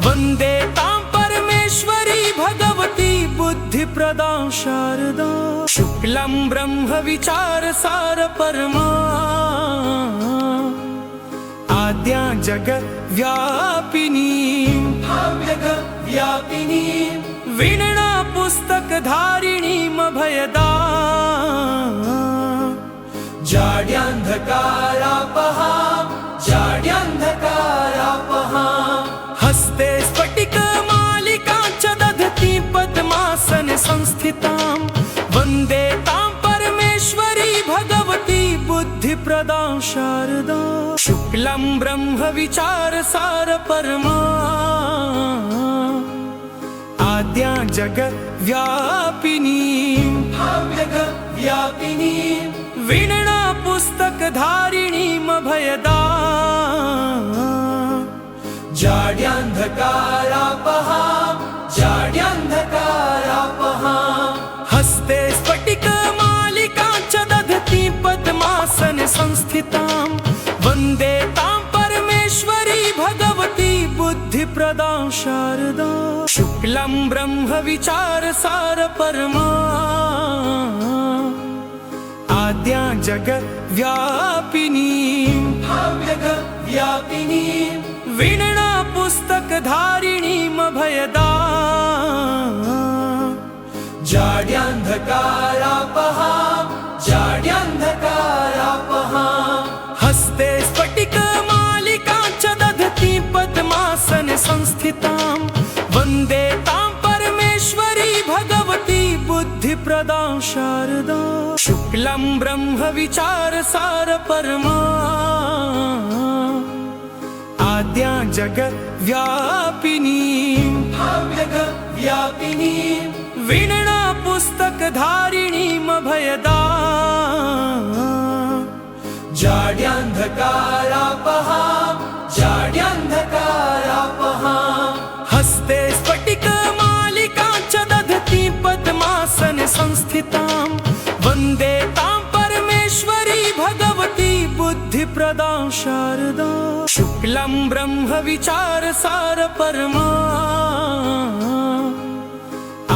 वन्दे तां परमेश्वरी भगवती बुद्धिप्रदां शारदा शुक्लं ब्रह्म विचारसार परमा आद्या जगद्व्यापिनी वीणा पुस्तकधारिणीमभयदा जाड्यान्धकारापहा हस्ते स्फटिकमालिकां च दधती पद्मासन संस्थितां वन्दे तां परमेश्वरी भगवती बुद्धिप्रदां शारदा शुक्लं ब्रह्म विचारसार परमा आद्या जगद्व्यापिनी वीणा पुस्तकधारिणीमभयदा जाड्यान्धकारापहा हस्ते स्फटिकमालिकां च दधती पद्मासन संस्थितां वन्दे तां परमेश्वरी भगवती बुद्धिप्रदां शारदा शुक्लं ब्रह्म विचारसार परमा आद्या जगद्व्यापिनी वीणा पुस्तकधारिणीमभयदा जाड्यान्धकारापहां जाड्यान्धकारापहां हस्ते स्फटिकमालिकां च दधती पद्मासन संस्थितां वन्दे तां परमेश्वरी भगवती बुद्धिप्रदां शारदा शुक्लं ब्रह्म विचारसार परमा आद्या जगद्व्यापिनीं व्यापिनीं वीणा पुस्तकधारिणीमभयदां जाड्यान्धकारापहां जाड्यान्धकारापहां हस्ते स्फटिकमालिकां च दधती पद्मासन संस्थितां वन्दे तां परमेश्वरी भगवती बुद्धिप्रदां शारदा शुक्लं ब्रह्म विचारसार परमा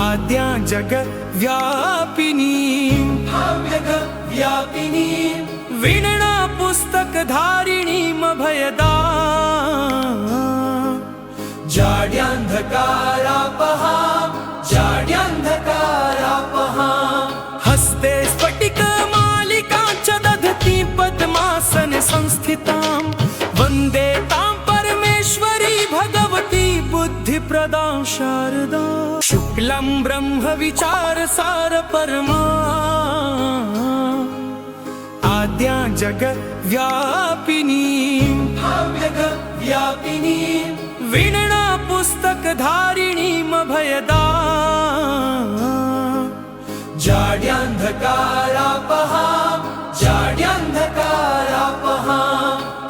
आद्या जगद्व्यापिनीं व्यापिनीं वीणा पुस्तकधारिणीमभयदां जाड्यान्धकारापहां जाड्यान्धकारापहां हस्ते स्फटिकमालिकां च दधती पद्मासन संस्थितां वन्दे तां परमेश्वरी भगवती बुद्धिप्रदां शारदा शुक्लं ब्रह्म विचारसार परमा आद्या जगद्व्यापिनीं व्यापिनीं वीणा पुस्तकधारिणीमभयदां जाड्यान्धकारापहां जाड्यान्धकारापहां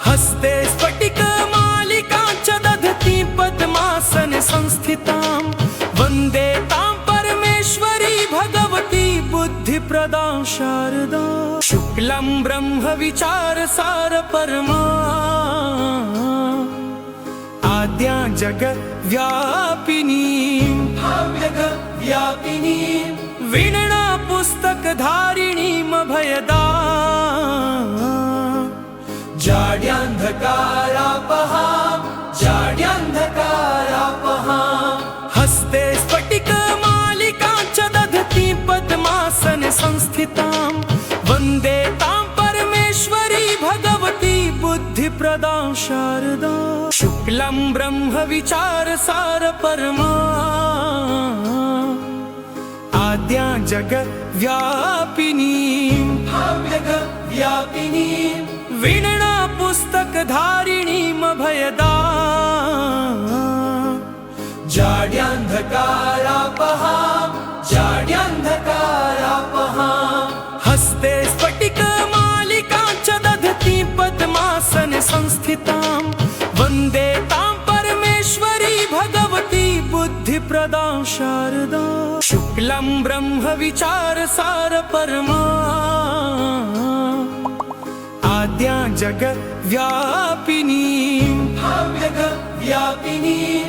हस्ते स्फटिकमालिकां च दधती पद्मासन संस्थितां वन्दे तां परमेश्वरी भगवती बुद्धिप्रदां शारदा शुक्लं ब्रह्म विचारसार परमा आद्या जगद्व्यापिनीं व्यापिनीं वीणा पुस्तकधारिणीमभयदां जाड्यान्धकारापहां जाड्यान्धकारापहां हस्ते स्फटिकमालिकां च दधती पद्मासन संस्थितां वन्दे तां परमेश्वरी भगवती बुद्धिप्रदां शारदा शुक्लं ब्रह्म विचारसार परमा आद्या जगद्व्यापिनीं व्यापिनीं वीणा पुस्तकधारिणीमभयदां जाड्यान्धकारापहां जाड्यान्धकारापहां हस्ते स्फटिकमालिकां च दधती पद्मासन संस्थितां वन्दे तां परमेश्वरी भगवती बुद्धिप्रदां शारदा शुक्लं ब्रह्म विचारसार परमा आद्या जगद्व्यापिनीं व्यापिनीं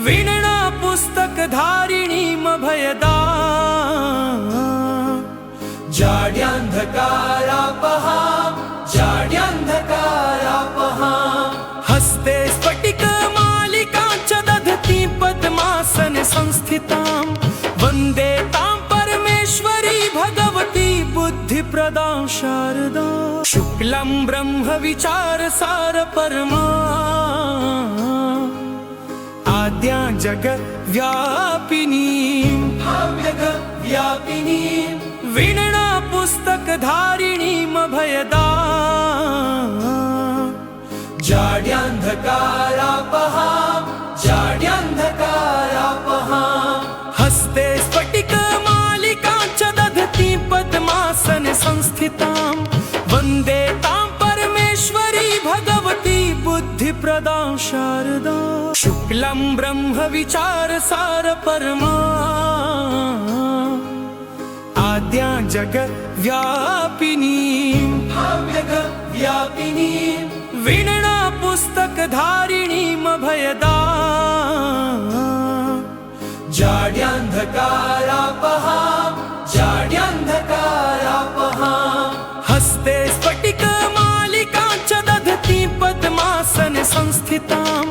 वीणा पुस्तकधारिणीमभयदां जाड्यान्धकारापहां जाड्यान्धकारापहां हस्ते स्फटिकमालिकां च दधती पद्मासन संस्थितां वन्दे तां परमेश्वरी भगवती बुद्धिप्रदां शारदा शुक्लं ब्रह्म विचारसार परमा आद्या जगद्व्यापिनीं व्यापिनीं वीणा पुस्तकधारिणीमभयदां जाड्यान्धकारापहां जाड्यान्धकारापहां हस्ते स्फटिकमालिकां च दधती पद्मासन संस्थितां वन्दे तां परमेश्वरी भगवती बुद्धिप्रदां शारदा शुक्लं ब्रह्म विचारसार परमा आद्या जगद्व्यापिनीं व्यापिनीं वीणा पुस्तकधारिणीमभयदां जाड्यान्धकारापहां जाड्यान्धकारापहां हस्ते स्फटिकमालिकां च दधती पद्मासन संस्थितां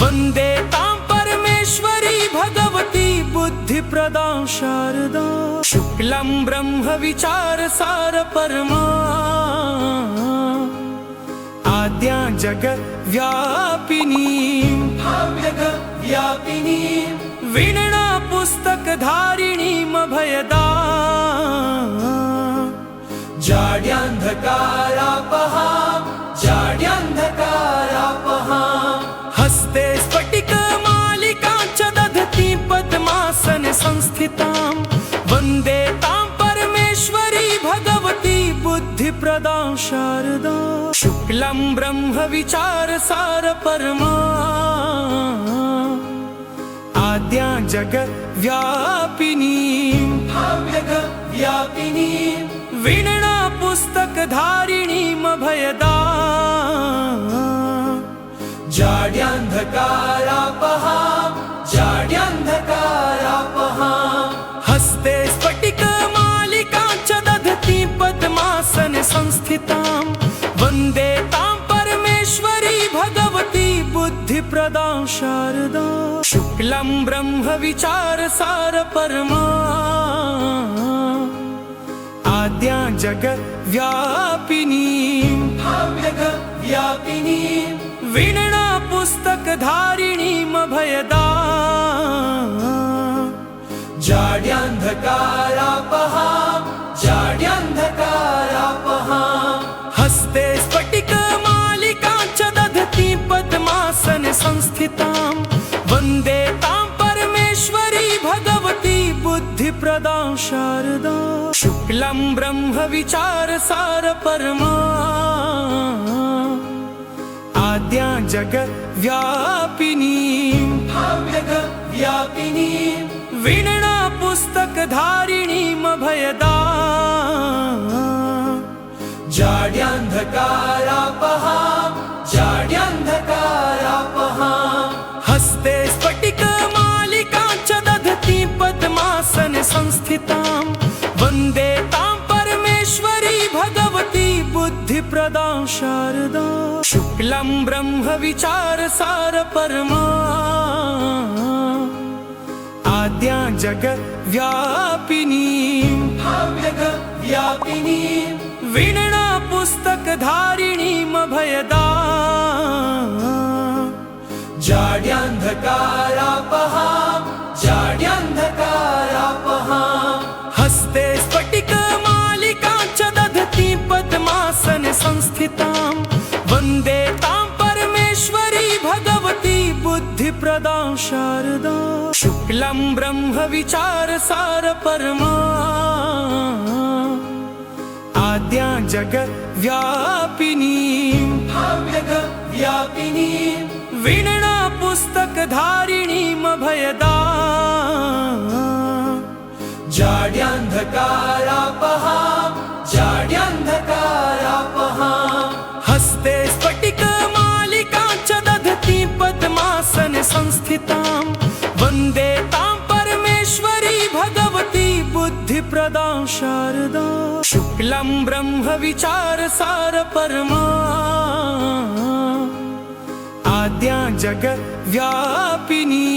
वन्दे तां परमेश्वरी भगवती बुद्धिप्रदां शारदा शुक्लं ब्रह्म विचारसार परमा आद्या जगद्व्यापिनी वीणा पुस्तकधारिणीमभयदा जाड्यान्धकारापहा हस्ते स्फटिकमालिकां च दधती पद्मासन संस्थितां वन्दे तां परमेश्वरी भगवती बुद्धिप्रदां शारदा शुक्लं ब्रह्म विचारसार परमा आद्या जगद्व्यापिनी वीणा पुस्तकधारिणीमभयदा जाड्यान्धकारापहा हस्ते स्फटिकमालिकां च दधती पद्मासन संस्थितां वन्दे तां परमेश्वरी भगवती बुद्धिप्रदां शारदा शुक्लं ब्रह्म विचारसार परमा आद्या जगद्व्यापिनी वीणा पुस्तकधारिणीमभयदा जाड्यान्धकारापहा हस्ते स्फटिकमालिकां च दधती पद्मासन संस्थितां वन्दे तां परमेश्वरी भगवती बुद्धिप्रदां शारदा शुक्लं ब्रह्म विचारसार परमा आद्या जगद्व्यापिनी वीणा पुस्तकधारिणीमभयदा जाड्यान्धकारापहा हस्ते स्फटिकमालिकां च दधती पद्मासन संस्थितां वन्दे तां परमेश्वरी भगवती बुद्धिप्रदां शारदा शुक्लं ब्रह्म विचारसार परमा आद्या जगद्व्यापिनी वीणा पुस्तकधारिणीमभयदा जाड्यान्धकारापहा हस्ते स्फटिकमालिकां च दधती पद्मासन संस्थितां वन्दे तां परमेश्वरी भगवती बुद्धिप्रदां शारदा शुक्लं ब्रह्म विचारसार परमा आद्या जगद्व्यापिनी वीणा पुस्तकधारिणीमभयदा जाड्यान्धकारापहा हस्ते स्फटिकमालिकां च दधती पद्मासन संस्थितां वन्दे तां परमेश्वरी भगवती बुद्धिप्रदां शारदा शुक्लं ब्रह्म विचारसार परमा आद्या जगद्व्यापिनी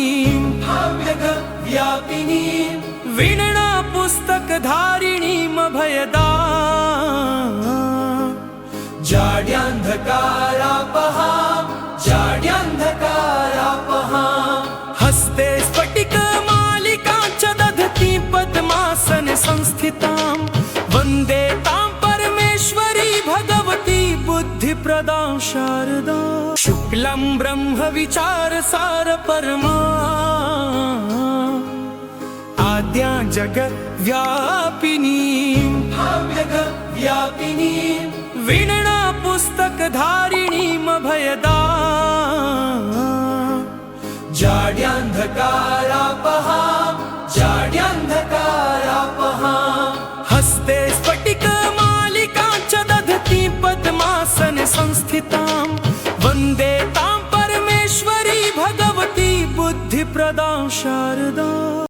वीणा पुस्तकधारिणीमभयदा जाड्यान्धकारापहा हस्ते स्फटिकमालिकां च दधती पद्मासन संस्थितां वन्दे तां परमेश्वरी भगवती बुद्धिप्रदां शारदा शुक्लं ब्रह्म विचारसार परमा आद्या जगद्व्यापिनी वीणा पुस्तकधारिणीमभयदा जाड्यान्धकारापहा हस्ते स्फटिकमालिकां च दधती पद्मासन संस्थितां वन्दे तां परमेश्वरी भगवती बुद्धिप्रदां शारदा